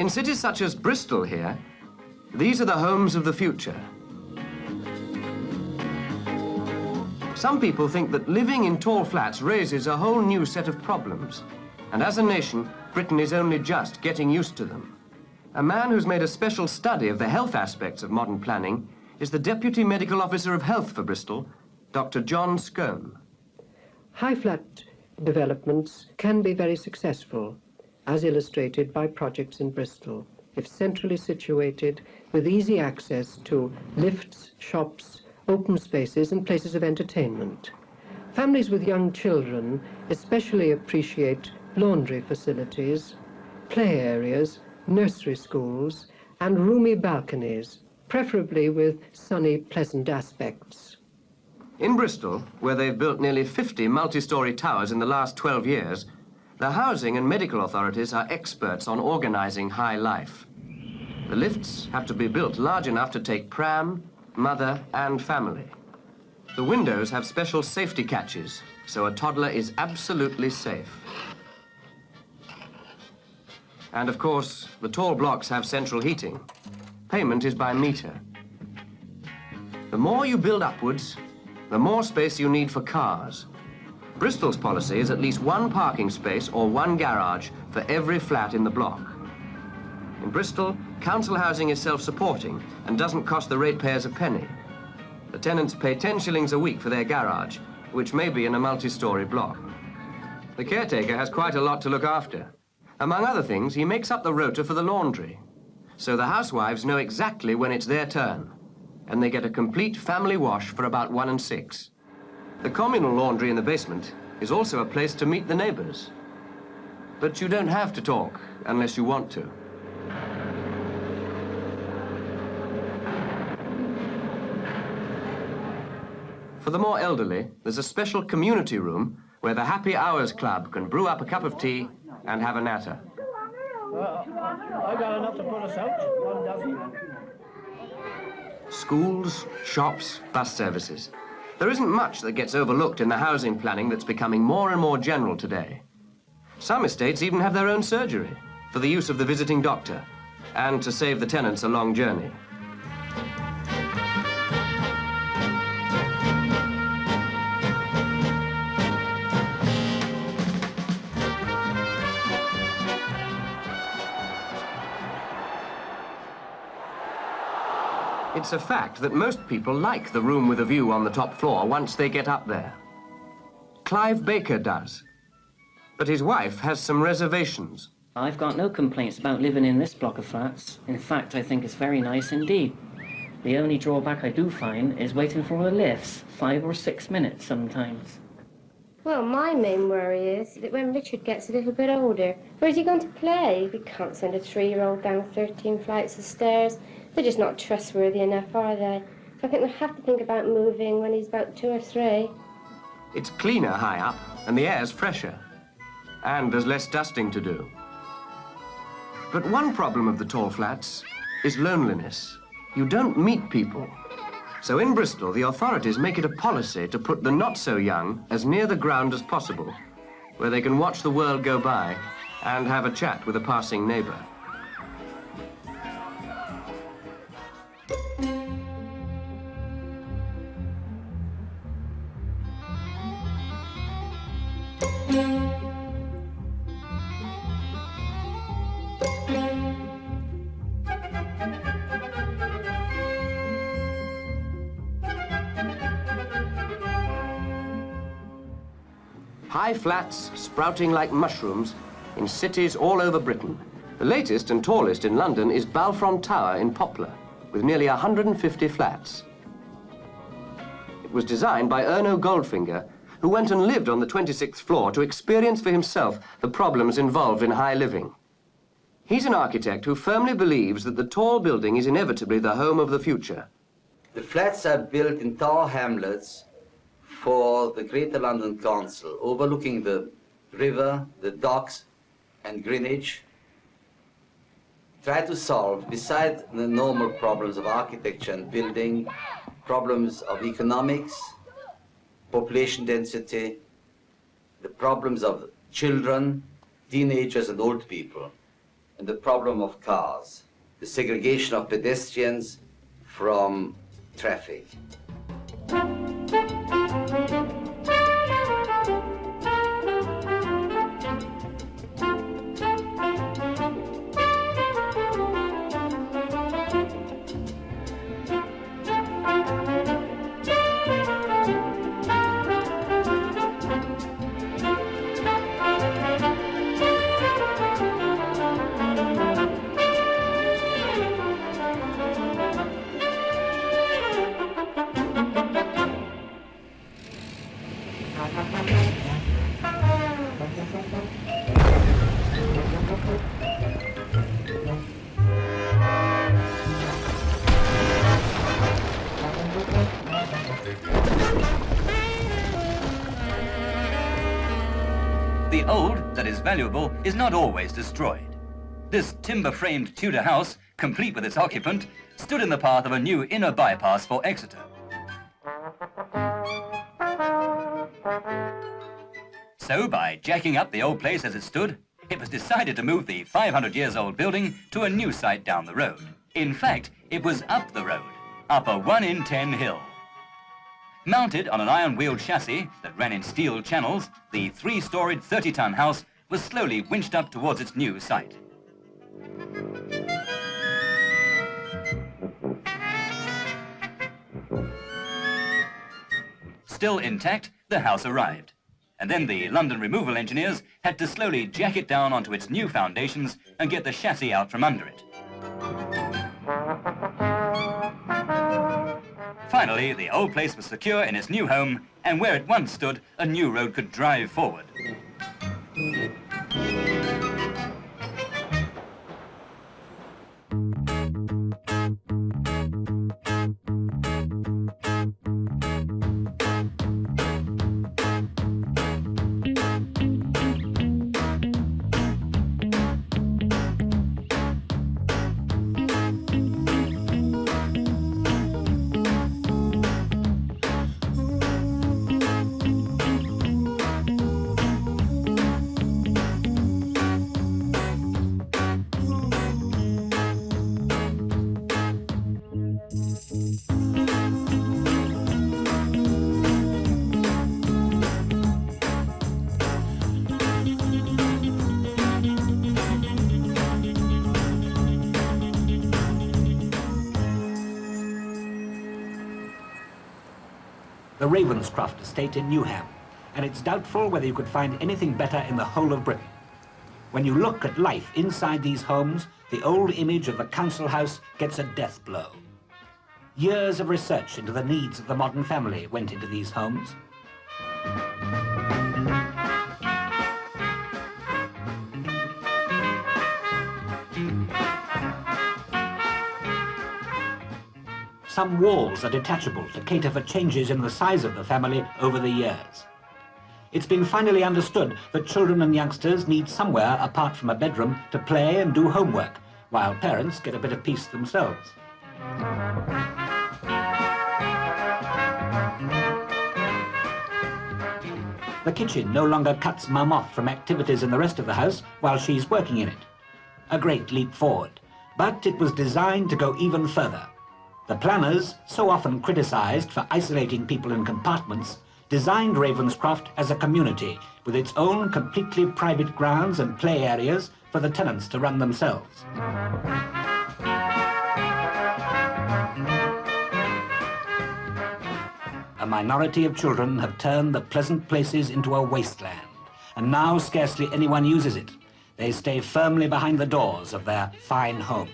In cities such as Bristol here, these are the homes of the future. Some people think that living in tall flats raises a whole new set of problems. And as a nation, Britain is only just getting used to them. A man who's made a special study of the health aspects of modern planning is the Deputy Medical Officer of Health for Bristol, Dr. John Scone. High flat developments can be very successful, as illustrated by projects in Bristol, if centrally situated with easy access to lifts, shops, open spaces and places of entertainment. Families with young children especially appreciate laundry facilities, play areas, nursery schools, and roomy balconies, preferably with sunny, pleasant aspects. In Bristol, where they've built nearly 50 multi-storey towers in the last 12 years, the housing and medical authorities are experts on organising high life. The lifts have to be built large enough to take pram, mother, and family. The windows have special safety catches, so a toddler is absolutely safe. And of course, the tall blocks have central heating. Payment is by meter. The more you build upwards, the more space you need for cars. Bristol's policy is at least one parking space or one garage for every flat in the block. In Bristol, council housing is self-supporting and doesn't cost the ratepayers a penny. The tenants pay 10 shillings a week for their garage, which may be in a multi-storey block. The caretaker has quite a lot to look after. Among other things, he makes up the rota for the laundry, so the housewives know exactly when it's their turn, and they get a complete family wash for about 1 and 6. The communal laundry in the basement is also a place to meet the neighbours. But you don't have to talk unless you want to. For the more elderly, there's a special community room where the Happy Hours Club can brew up a cup of tea and have a natter. I got enough to put us out. 1 dozen. Schools, shops, bus services. There isn't much that gets overlooked in the housing planning that's becoming more and more general today. Some estates even have their own surgery for the use of the visiting doctor and to save the tenants a long journey. It's a fact that most people like the room with a view on the top floor once they get up there. Clive Baker does, but his wife has some reservations. I've got no complaints about living in this block of flats. In fact, I think it's very nice indeed. The only drawback I do find is waiting for the lifts, 5 or 6 minutes sometimes. Well, my main worry is that when Richard gets a little bit older, where's he going to play? We can't send a 3-year-old down 13 flights of stairs. They're just not trustworthy enough, are they? So I think we'll have to think about moving when he's about 2 or 3. It's cleaner high up, and the air's fresher. And there's less dusting to do. But one problem of the tall flats is loneliness. You don't meet people. So in Bristol, the authorities make it a policy to put the not-so-young as near the ground as possible, where they can watch the world go by and have a chat with a passing neighbour. High flats sprouting like mushrooms in cities all over Britain. The latest and tallest in London is Balfron Tower in Poplar, with nearly 150 flats. It was designed by Erno Goldfinger, who went and lived on the 26th floor to experience for himself the problems involved in high living. He's an architect who firmly believes that the tall building is inevitably the home of the future. The flats are built in Tower Hamlets for the Greater London Council, overlooking the river, the docks, and Greenwich. Try to solve, beside the normal problems of architecture and building, problems of economics, population density, the problems of children, teenagers, and old people. and the problem of cars, the segregation of pedestrians from traffic. The old that is valuable is not always destroyed. This timber-framed Tudor house, complete with its occupant, stood in the path of a new inner bypass for Exeter. So, by jacking up the old place as it stood, it was decided to move the 500 years old building to a new site down the road. In fact, it was up the road, up a 1 in 10 hill. Mounted on an iron-wheeled chassis that ran in steel channels, the 3-storied 30-ton house was slowly winched up towards its new site. Still intact, the house arrived. And then the London removal engineers had to slowly jack it down onto its new foundations and get the chassis out from under it. Finally, the old place was secure in its new home, and where it once stood, a new road could drive forward. The Ravenscroft estate in Newham, and it's doubtful whether you could find anything better in the whole of Britain. When you look at life inside these homes, the old image of the council house gets a death blow. Years of research into the needs of the modern family went into these homes. Some walls are detachable to cater for changes in the size of the family over the years. It's been finally understood that children and youngsters need somewhere apart from a bedroom to play and do homework, while parents get a bit of peace themselves. The kitchen no longer cuts Mum off from activities in the rest of the house while she's working in it. A great leap forward, but it was designed to go even further. The planners, so often criticised for isolating people in compartments, designed Ravenscroft as a community with its own completely private grounds and play areas for the tenants to run themselves. A minority of children have turned the pleasant places into a wasteland, and now scarcely anyone uses it. They stay firmly behind the doors of their fine homes.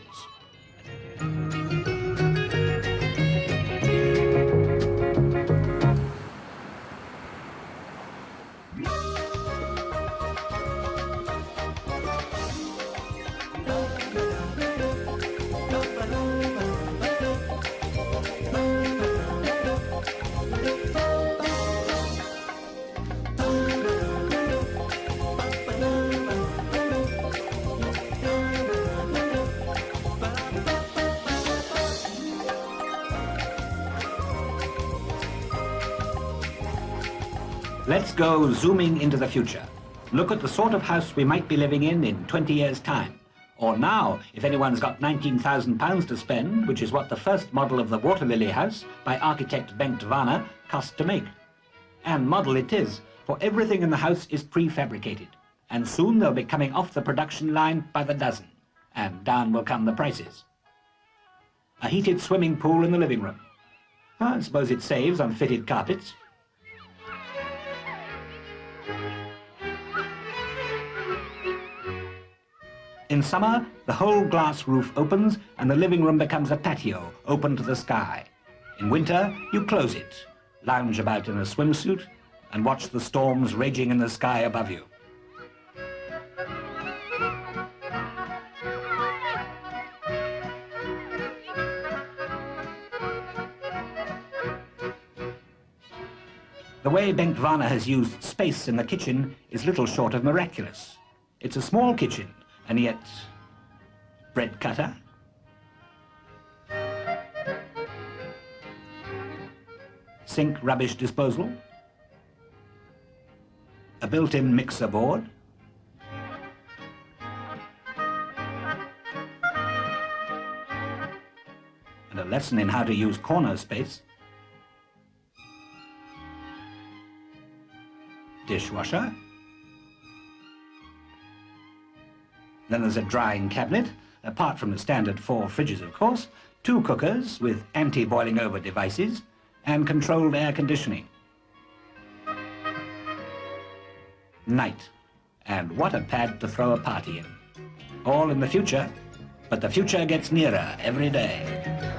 Let's go zooming into the future. Look at the sort of house we might be living in 20 years' time. Or now, if anyone's got £19,000 to spend, which is what the first model of the Water Lily House by architect Bengt Varner cost to make. And model it is, for everything in the house is prefabricated, and soon they'll be coming off the production line by the dozen, and down will come the prices. A heated swimming pool in the living room. I suppose it saves on fitted carpets. In summer, the whole glass roof opens and the living room becomes a patio open to the sky. In winter, you close it, lounge about in a swimsuit, and watch the storms raging in the sky above you. The way Bengt Varner has used space in the kitchen is little short of miraculous. It's a small kitchen, and yet bread cutter, sink rubbish disposal, a built-in mixer board, and a lesson in how to use corner space, dishwasher. Then there's a drying cabinet, apart from the standard 4 fridges, of course, 2 cookers with anti-boiling over devices, and controlled air conditioning. Night. And what a pad to throw a party in. All in the future, but the future gets nearer every day.